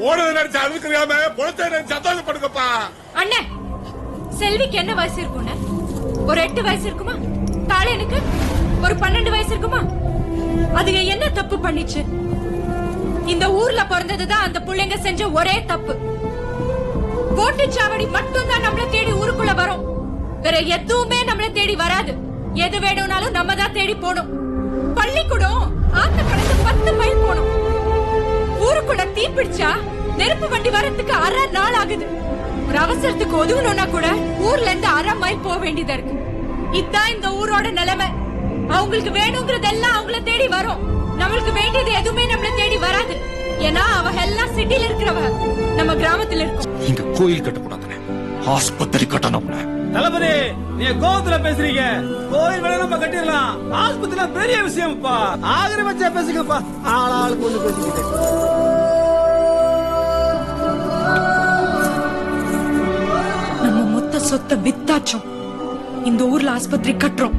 ஓடுறது நினைச்சு அழுக்குறியாம பொழுத்த நினைச்சு சந்தோஷப்படுங்கப்பா. அண்ணே, செல்விக்கு என்ன வயசு இருக்கும்னு? ஒரு 8 வயசு இருக்குமா? தாளனுக்கு ஒரு 12 வயசு இருக்குமா? அதுங்க என்ன தப்பு பண்ணிச்சு? இந்த ஊர்ல பிறந்ததுதான் அந்த புள்ளைங்க செஞ்ச ஒரே தப்பு. ஓட்டுச்சாவடி மட்டும் தான் நம்மள தேடி ஊருக்குள்ள வரும். வேற எதுவுமே நம்மள தேடி வராது. எது வேணும்னாலும் நம்ம தான் தேடி போகணும். பள்ளிக்கூடம் ஆத்த கடந்து 10 மைல் போகணும். ஊருக்குள்ள தீ பிடிச்சா நெருப்பு வண்டி வரத்துக்கு 1/2 நாள் ஆகுது. ஒரு அவசரத்துக்கு ஒதுங்கணும்னா கூட ஊர்ல இருந்து 1/2 மைல் போக வேண்டியதா இருக்கு. இதான் இந்த ஊரோட நிலைமை. அவங்களுக்கு வேணுங்கிறதெல்லாம் அவங்கள தேடி வரும். நம்மளுக்கு வேண்டியது எதுவுமே நம்மள தேடி வராது. ஏன்னா அவ எல்லாம் சிட்டில இருக்கிறவ, நம்ம கிராமத்துல இருக்கோம். இங்க கோயில் கட்டக்கூடாதுன்னு ஆஸ்பத்திரி கட்டணும். தளபதி, நீங்க கோவத்துல பேசுறீங்க. கோயில் வேலை நம்ம கட்டிடலாம். ஆஸ்பத்திரி பெரிய விஷயம்ப்பா. ஆகிற வச்சா பேசுங்கப்பா. ஆளாளுக்கு கொண்டு பேசிக்கிட்டு நம்ம மொத்த சொத்தை வித்தாச்சோம். இந்த ஊர்ல ஆஸ்பத்திரி கட்டுறோம்.